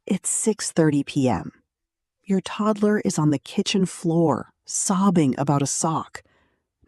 It's 6:30 p.m. Your toddler is on the kitchen floor, sobbing about a sock.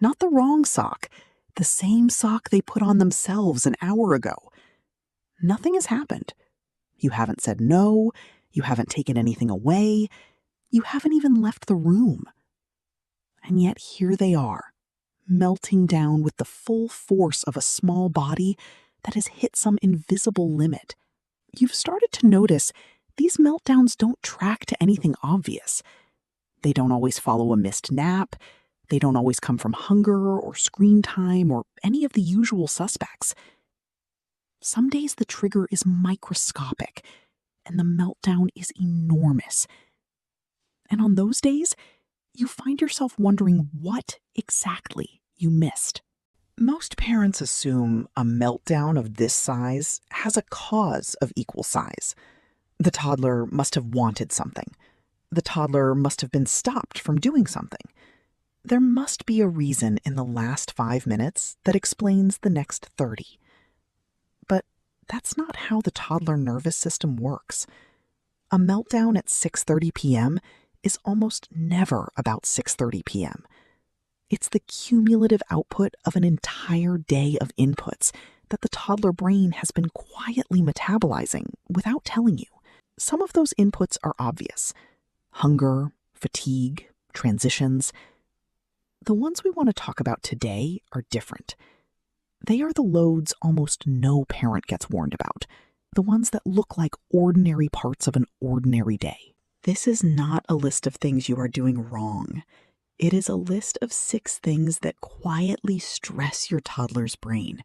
Not the wrong sock, the same sock they put on themselves an hour ago. Nothing has happened. You haven't said no, you haven't taken anything away, you haven't even left the room. And yet here they are, melting down with the full force of a small body that has hit some invisible limit. You've started to notice these meltdowns don't track to anything obvious. They don't always follow a missed nap. They don't always come from hunger or screen time or any of the usual suspects. Some days the trigger is microscopic and the meltdown is enormous. And on those days, you find yourself wondering what exactly you missed. Most parents assume a meltdown of this size has a cause of equal size. The toddler must have wanted something. The toddler must have been stopped from doing something. There must be a reason in the last 5 minutes that explains the next 30. But that's not how the toddler nervous system works. A meltdown at 6:30 p.m. is almost never about 6:30 p.m. It's the cumulative output of an entire day of inputs that the toddler brain has been quietly metabolizing without telling you. Some of those inputs are obvious: hunger, fatigue, transitions. The ones we want to talk about today are different. They are the loads almost no parent gets warned about, the ones that look like ordinary parts of an ordinary day. This is not a list of things you are doing wrong. It is a list of 6 things that quietly stress your toddler's brain,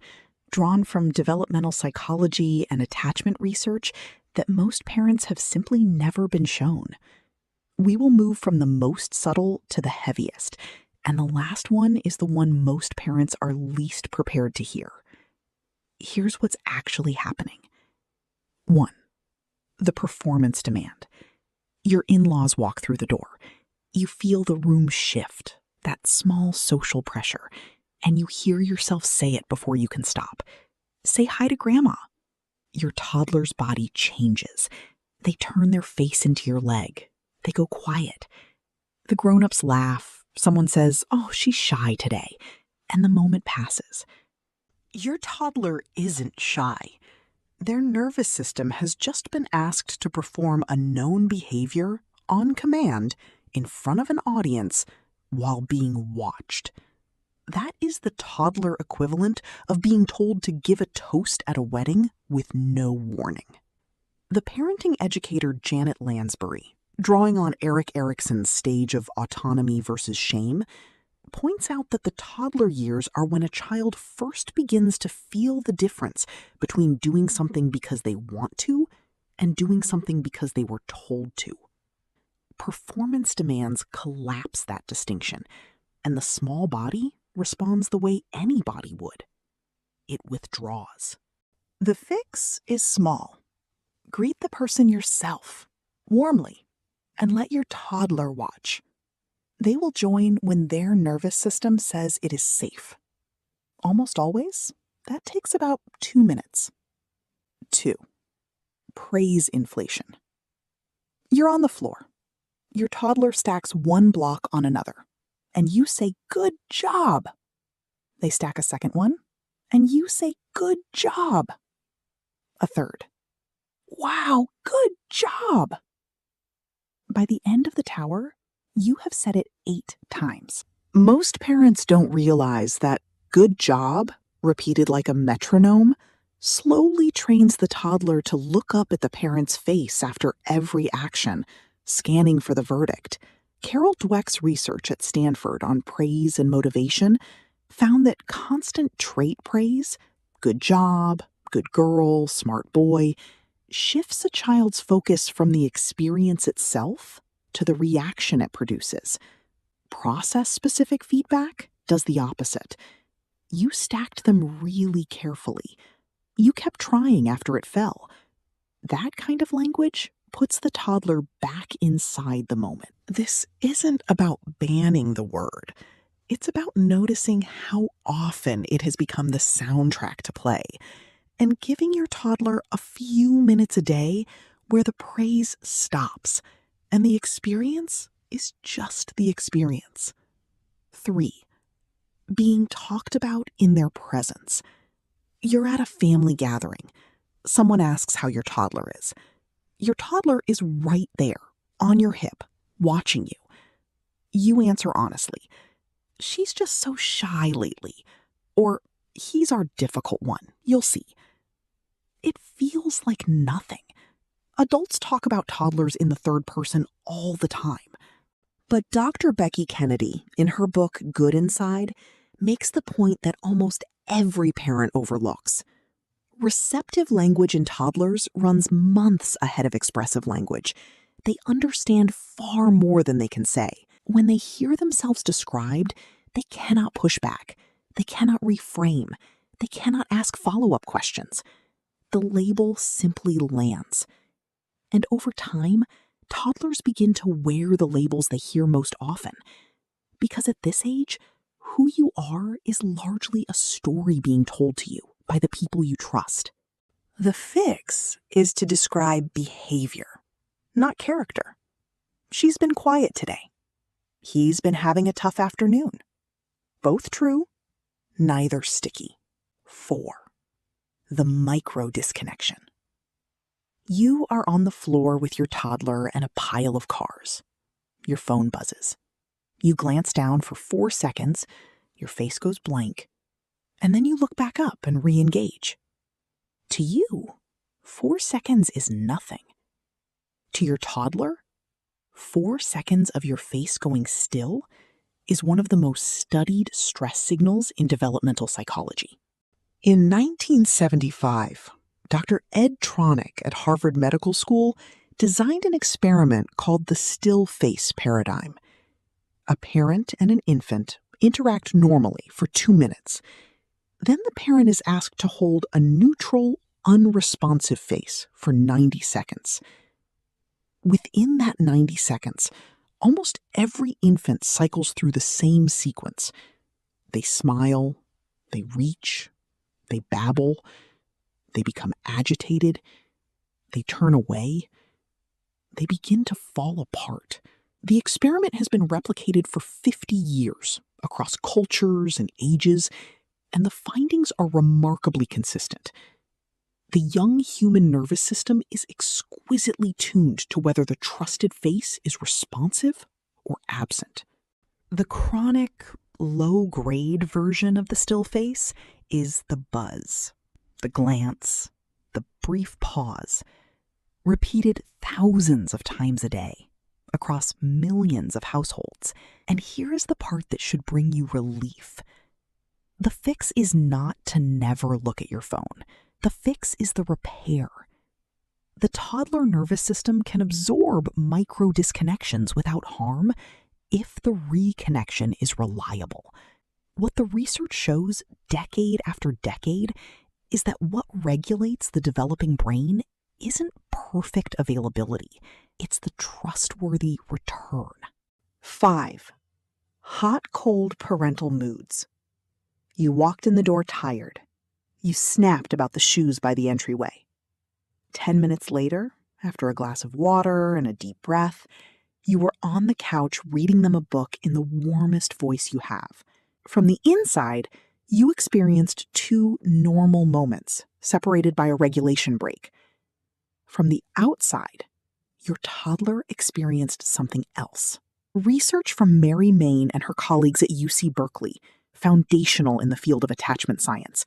drawn from developmental psychology and attachment research that most parents have simply never been shown. We will move from the most subtle to the heaviest, and the last one is the one most parents are least prepared to hear. Here's what's actually happening. 1. The performance demand. Your in-laws walk through the door. You feel the room shift, that small social pressure, and you hear yourself say it before you can stop. Say hi to Grandma. Your toddler's body changes. They turn their face into your leg. They go quiet. The grown-ups laugh. Someone says, "Oh, she's shy today," and the moment passes. Your toddler isn't shy. Their nervous system has just been asked to perform a known behavior on command in front of an audience while being watched. That is the toddler equivalent of being told to give a toast at a wedding with no warning. The parenting educator Janet Lansbury, drawing on Erik Erikson's stage of autonomy versus shame, points out that the toddler years are when a child first begins to feel the difference between doing something because they want to and doing something because they were told to. Performance demands collapse that distinction, and the small body responds the way any body would. It withdraws. The fix is small. Greet the person yourself, warmly, and let your toddler watch. They will join when their nervous system says it is safe. Almost always, that takes about 2 minutes. 2. Praise inflation. You're on the floor. Your toddler stacks one block on another, and you say, "Good job." They stack a second one, and you say, "Good job." A third. "Wow, good job." By the end of the tower, you have said it 8 times. Most parents don't realize that "good job," repeated like a metronome, slowly trains the toddler to look up at the parent's face after every action, scanning for the verdict. Carol Dweck's research at Stanford on praise and motivation found that constant trait praise, "good job," "good girl," "smart boy," shifts a child's focus from the experience itself to the reaction it produces. Process-specific feedback does the opposite. You stacked them really carefully. You kept trying after it fell. That kind of language puts the toddler back inside the moment. This isn't about banning the word. It's about noticing how often it has become the soundtrack to play, and giving your toddler a few minutes a day where the praise stops and the experience is just the experience. 3. Being talked about in their presence. You're at a family gathering. Someone asks how your toddler is. Your toddler is right there, on your hip, watching you. You answer honestly, "She's just so shy lately," or "He's our difficult one, you'll see." It feels like nothing. Adults talk about toddlers in the third person all the time. But Dr. Becky Kennedy, in her book Good Inside, makes the point that almost every parent overlooks. Receptive language in toddlers runs months ahead of expressive language. They understand far more than they can say. When they hear themselves described, they cannot push back. They cannot reframe. They cannot ask follow-up questions. The label simply lands. And over time, toddlers begin to wear the labels they hear most often. Because at this age, who you are is largely a story being told to you by the people you trust. The fix is to describe behavior, not character. She's been quiet today. He's been having a tough afternoon. Both true, neither sticky. 4. The micro disconnection. You are on the floor with your toddler and a pile of cars. Your phone buzzes. You glance down for 4 seconds, your face goes blank, and then you look back up and re-engage. To you, 4 seconds is nothing. To your toddler, 4 seconds of your face going still is one of the most studied stress signals in developmental psychology. In 1975, Dr. Ed Tronick at Harvard Medical School designed an experiment called the still face paradigm. A parent and an infant interact normally for 2 minutes. Then the parent is asked to hold a neutral, unresponsive face for 90 seconds. Within that 90 seconds, almost every infant cycles through the same sequence. They smile, they reach, they babble, they become agitated, they turn away, they begin to fall apart. The experiment has been replicated for 50 years across cultures and ages, and the findings are remarkably consistent. The young human nervous system is exquisitely tuned to whether the trusted face is responsive or absent. The chronic, low-grade version of the still face is the buzz, the glance, the brief pause, repeated thousands of times a day across millions of households. And here is the part that should bring you relief. The fix is not to never look at your phone. The fix is the repair. The toddler nervous system can absorb micro disconnections without harm if the reconnection is reliable. What the research shows decade after decade is that what regulates the developing brain isn't perfect availability. It's the trustworthy return. 5. Hot-cold parental moods. You walked in the door tired. You snapped about the shoes by the entryway. 10 minutes later, after a glass of water and a deep breath, you were on the couch reading them a book in the warmest voice you have. From the inside, you experienced 2 normal moments, separated by a regulation break. From the outside, your toddler experienced something else. Research from Mary Main and her colleagues at UC Berkeley, foundational in the field of attachment science,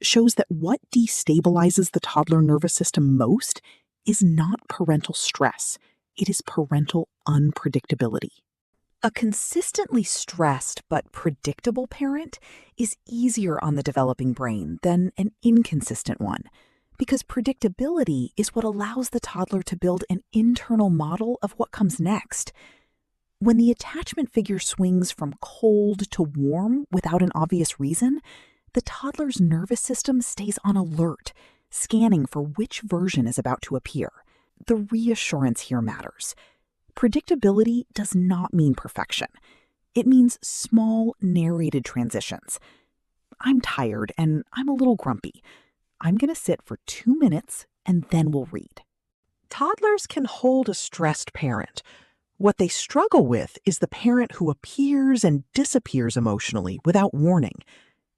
shows that what destabilizes the toddler nervous system most is not parental stress. It is parental unpredictability. A consistently stressed but predictable parent is easier on the developing brain than an inconsistent one, because predictability is what allows the toddler to build an internal model of what comes next. When the attachment figure swings from cold to warm without an obvious reason, the toddler's nervous system stays on alert, scanning for which version is about to appear. The reassurance here matters. Predictability does not mean perfection. It means small, narrated transitions. I'm tired and I'm a little grumpy. I'm going to sit for 2 minutes and then we'll read. Toddlers can hold a stressed parent. What they struggle with is the parent who appears and disappears emotionally without warning.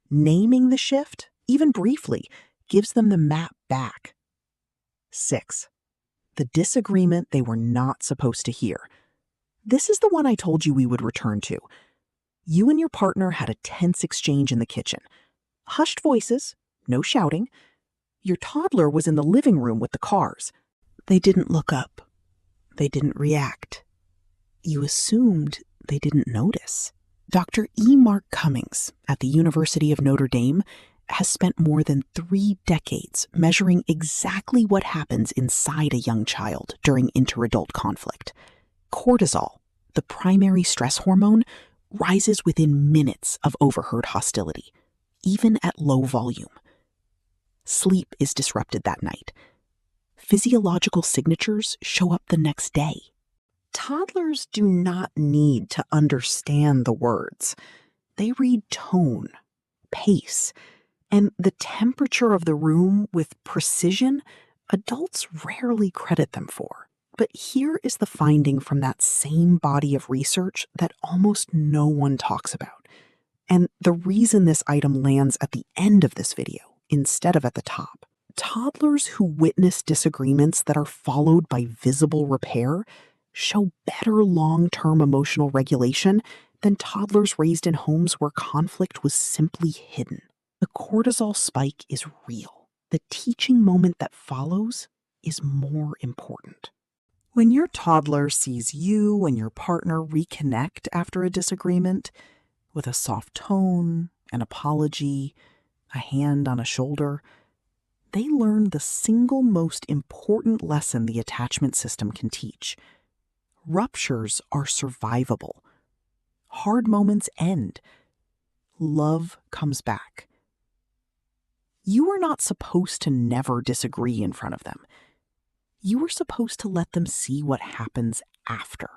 Naming the shift, even briefly, gives them the map back. 6. The disagreement they were not supposed to hear. This is the one I told you we would return to. You and your partner had a tense exchange in the kitchen. Hushed voices, no shouting. Your toddler was in the living room with the cars. They didn't look up. They didn't react. You assumed they didn't notice. Dr. E. Mark Cummings at the University of Notre Dame has spent more than 3 decades measuring exactly what happens inside a young child during interadult conflict. Cortisol, the primary stress hormone, rises within minutes of overheard hostility, even at low volume. Sleep is disrupted that night. Physiological signatures show up the next day. Toddlers do not need to understand the words. They read tone, pace, and the temperature of the room with precision adults rarely credit them for. But here is the finding from that same body of research that almost no one talks about. And the reason this item lands at the end of this video instead of at the top. Toddlers who witness disagreements that are followed by visible repair show better long-term emotional regulation than toddlers raised in homes where conflict was simply hidden. The cortisol spike is real. The teaching moment that follows is more important. When your toddler sees you and your partner reconnect after a disagreement with a soft tone, an apology, a hand on a shoulder, they learn the single most important lesson the attachment system can teach. Ruptures are survivable. Hard moments end. Love comes back. You are not supposed to never disagree in front of them. You are supposed to let them see what happens after.